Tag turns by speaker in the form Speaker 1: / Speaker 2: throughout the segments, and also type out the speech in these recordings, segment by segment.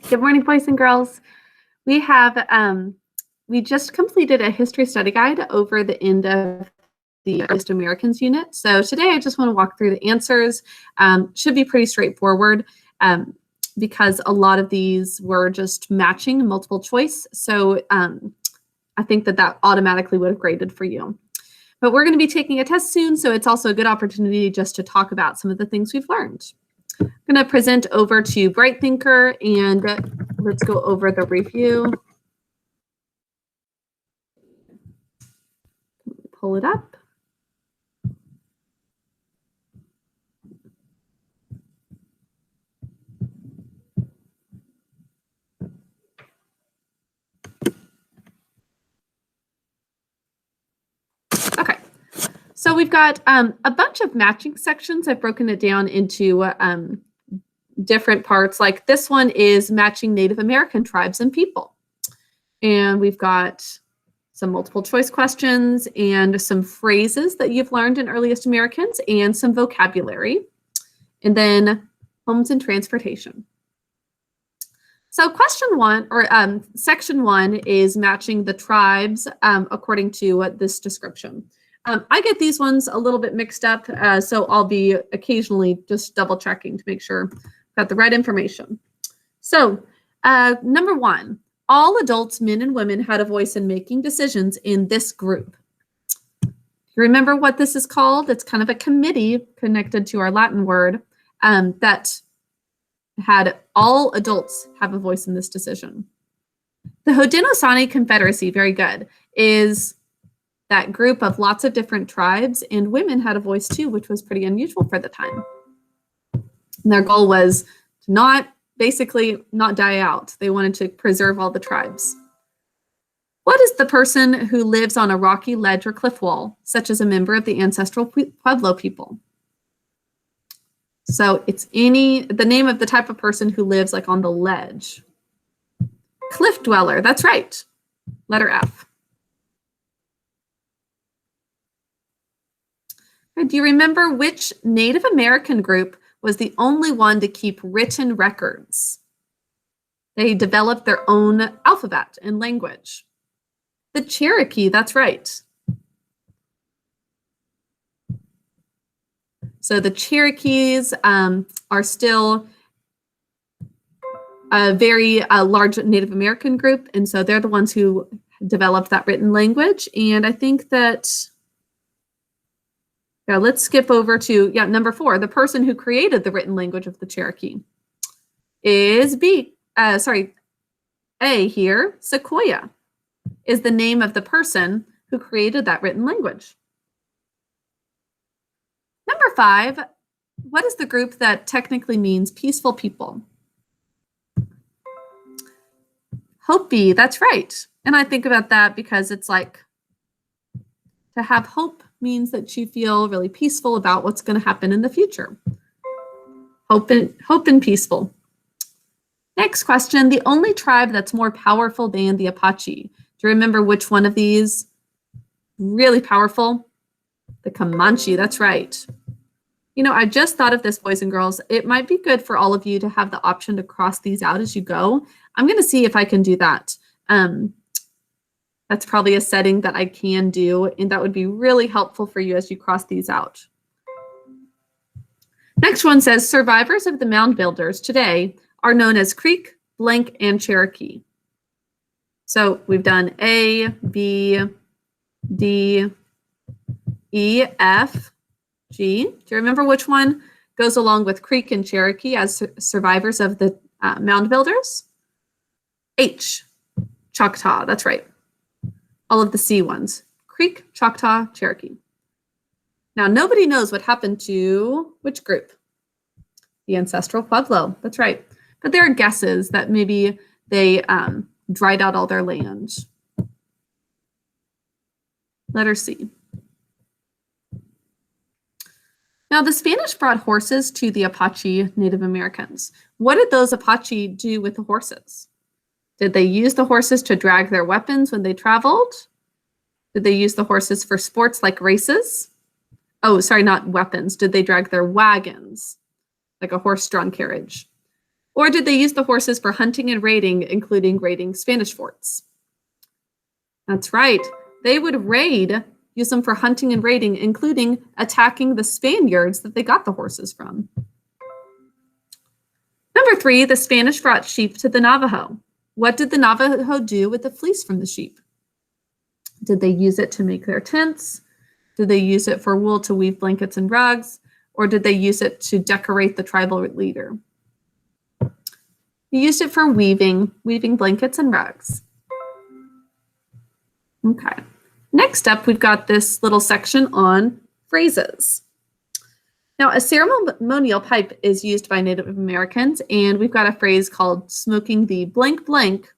Speaker 1: Good morning, boys and girls. We have we just completed a history study guide over the end of the Earliest Americans unit. So today I just want to walk through the answers. Should be pretty straightforward because a lot of these were just matching multiple choice. So I think that automatically would have graded for you. But we're going to be taking a test soon, so it's also a good opportunity just to talk about some of the things we've learned. I'm going to present over to Bright Thinker, and let's go over the review. Pull it up. Okay, so we've got a bunch of matching sections. I've broken it down into different parts. Like this one is matching Native American tribes and people. And we've got some multiple choice questions and some phrases that you've learned in Earliest Americans and some vocabulary. And then homes and transportation. So question one, or section one, is matching the tribes according to this description. I get these ones a little bit mixed up, so I'll be occasionally just double checking to make sure I've got the right information. So number one, all adults, men and women, had a voice in making decisions in this group. You remember what this is called? It's kind of a committee connected to our Latin word that had all adults have a voice in this decision. The Haudenosaunee Confederacy, very good, is that group of lots of different tribes, and women had a voice too, which was pretty unusual for the time. And their goal was to basically not die out. They wanted to preserve all the tribes. What is the person who lives on a rocky ledge or cliff wall, such as a member of the ancestral Pueblo people? So it's the name of the type of person who lives like on the ledge. Cliff dweller, that's right. Letter F. Do you remember which Native American group was the only one to keep written records? They developed their own alphabet and language. The Cherokee, that's right. So the Cherokees are still a very large Native American group, and so they're the ones who developed that written language. And I think that, let's skip over to, number 4. The person who created the written language of the Cherokee is A here. Sequoyah is the name of the person who created that written language. Number 5, what is the group that technically means peaceful people? Hopi, that's right. And I think about that because it's like to have hope means that you feel really peaceful about what's going to happen in the future. Hope and peaceful. Next question, the only tribe that's more powerful than the Apache. Do you remember which one of these? Really powerful? The Comanche, that's right. You know, I just thought of this, boys and girls. It might be good for all of you to have the option to cross these out as you go. I'm going to see if I can do that. That's probably a setting that I can do, and that would be really helpful for you as you cross these out. Next one says, survivors of the mound builders today are known as Creek, blank, and Cherokee. So we've done A, B, D, E, F, G. Do you remember which one goes along with Creek and Cherokee as survivors of the mound builders? H, Choctaw, that's right. All of the C ones, Creek, Choctaw, Cherokee. Now, nobody knows what happened to which group? The ancestral Pueblo, that's right. But there are guesses that maybe they dried out all their land. Letter C. Now, the Spanish brought horses to the Apache Native Americans. What did those Apache do with the horses? Did they use the horses to drag their weapons when they traveled? Did they use the horses for sports like races? Oh, sorry, not weapons. Did they drag their wagons, like a horse-drawn carriage? Or did they use the horses for hunting and raiding, including raiding Spanish forts? That's right. They would use them for hunting and raiding, including attacking the Spaniards that they got the horses from. Number 3, the Spanish brought sheep to the Navajo. What did the Navajo do with the fleece from the sheep? Did they use it to make their tents? Did they use it for wool to weave blankets and rugs? Or did they use it to decorate the tribal leader? They used it for weaving blankets and rugs. Okay. Next up, we've got this little section on phrases. Now, a ceremonial pipe is used by Native Americans, and we've got a phrase called smoking the blank blank,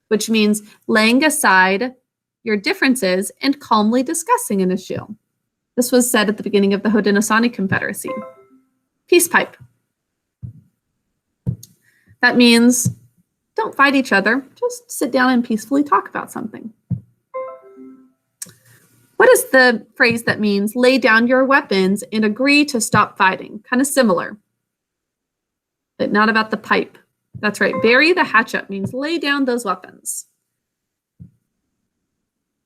Speaker 1: which means laying aside your differences and calmly discussing an issue. This was said at the beginning of the Haudenosaunee Confederacy. Peace pipe. That means don't fight each other, just sit down and peacefully talk about something. What is the phrase that means lay down your weapons and agree to stop fighting? Kind of similar, but not about the pipe. That's right, bury the hatchet means lay down those weapons.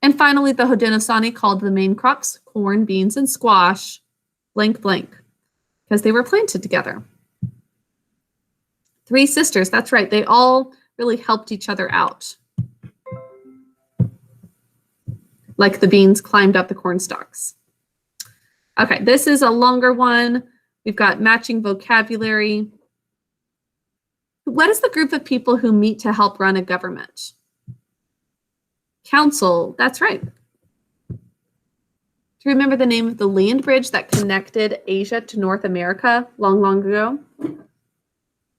Speaker 1: And finally, the Haudenosaunee called the main crops corn, beans, and squash blank blank because they were planted together. 3 sisters, that's right, they all really helped each other out. Like the beans climbed up the corn stalks. Okay, this is a longer one. We've got matching vocabulary. What is the group of people who meet to help run a government? Council, that's right. Do you remember the name of the land bridge that connected Asia to North America long, long ago?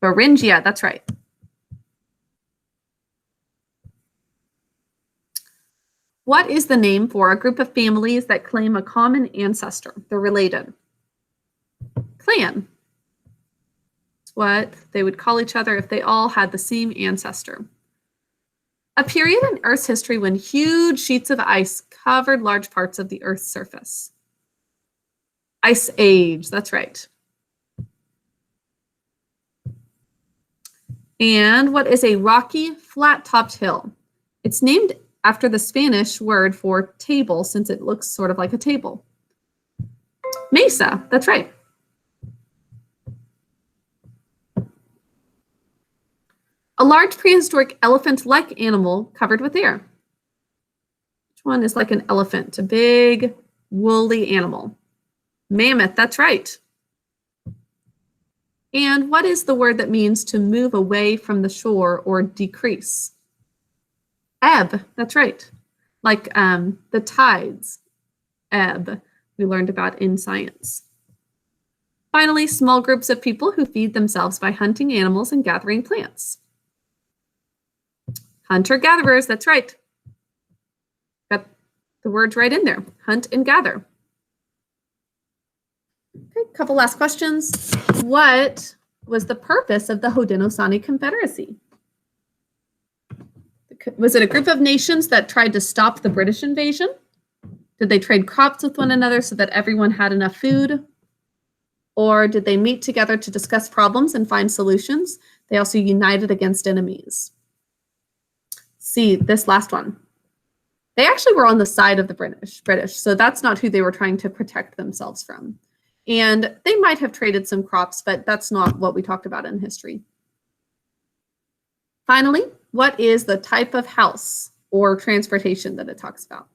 Speaker 1: Beringia, that's right. What is the name for a group of families that claim a common ancestor? They're related. Clan. It's what they would call each other if they all had the same ancestor. A period in Earth's history when huge sheets of ice covered large parts of the Earth's surface. Ice Age, that's right. And what is a rocky, flat-topped hill? It's named after the Spanish word for table, since it looks sort of like a table. Mesa, that's right. A large prehistoric elephant-like animal covered with hair. Which one is like an elephant? A big, woolly animal. Mammoth, that's right. And what is the word that means to move away from the shore or decrease? Ebb, that's right. Like the tides, ebb, we learned about in science. Finally, small groups of people who feed themselves by hunting animals and gathering plants. Hunter-gatherers, that's right. Got the words right in there, hunt and gather. Okay, couple last questions. What was the purpose of the Haudenosaunee Confederacy? Was it a group of nations that tried to stop the British invasion? Did they trade crops with one another so that everyone had enough food? Or did they meet together to discuss problems and find solutions? They also united against enemies. See, this last one. They actually were on the side of the British, so that's not who they were trying to protect themselves from. And they might have traded some crops, but that's not what we talked about in history. Finally, what is the type of house or transportation that it talks about?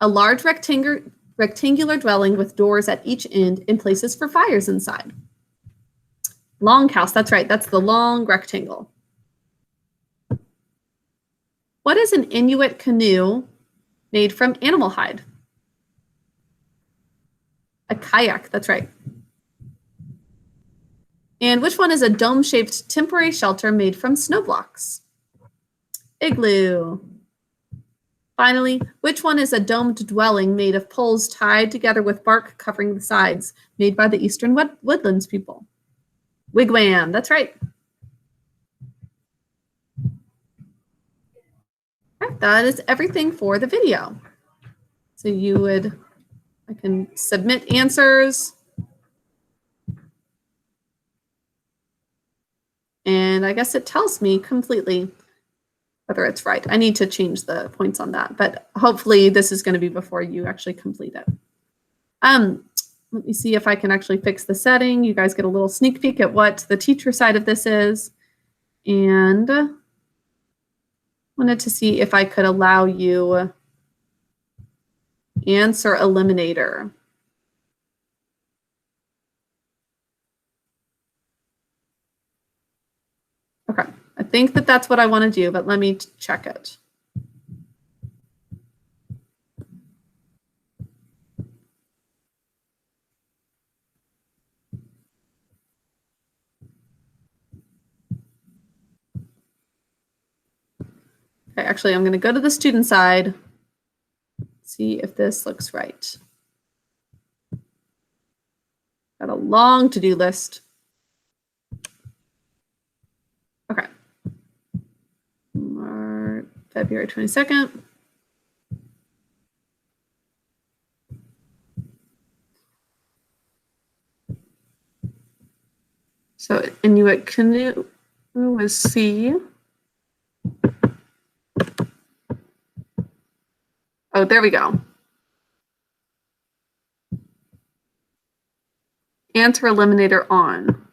Speaker 1: A large rectangular dwelling with doors at each end and places for fires inside. Longhouse, that's right, that's the long rectangle. What is an Inuit canoe made from animal hide? A kayak, that's right. And which one is a dome-shaped temporary shelter made from snow blocks? Igloo. Finally, which one is a domed dwelling made of poles tied together with bark covering the sides, made by the Eastern Woodlands people? Wigwam, that's right. All right, that is everything for the video. So I can submit answers. And I guess it tells me completely whether it's right. I need to change the points on that, but hopefully this is going to be before you actually complete it. Let me see if I can actually fix the setting. You guys get a little sneak peek at what the teacher side of this is. And wanted to see if I could allow you answer eliminator. Okay, I think that that's what I want to do, but let me check it. Okay, actually, I'm going to go to the student side, see if this looks right. Got a long to-do list. Okay. February 22nd. So Inuit canoe was C. Oh, there we go. Answer eliminator on.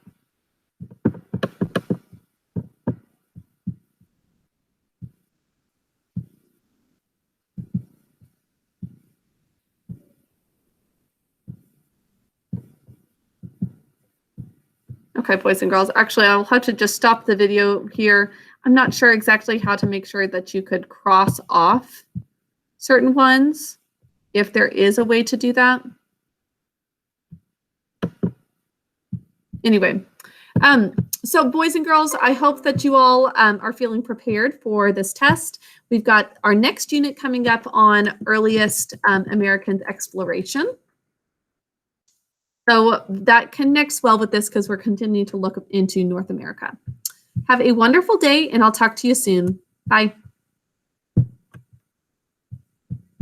Speaker 1: Okay, boys and girls, actually, I'll have to just stop the video here. I'm not sure exactly how to make sure that you could cross off certain ones, if there is a way to do that. Anyway, so boys and girls, I hope that you all are feeling prepared for this test. We've got our next unit coming up on earliest American exploration. So that connects well with this because we're continuing to look into North America. Have a wonderful day, and I'll talk to you soon. Bye.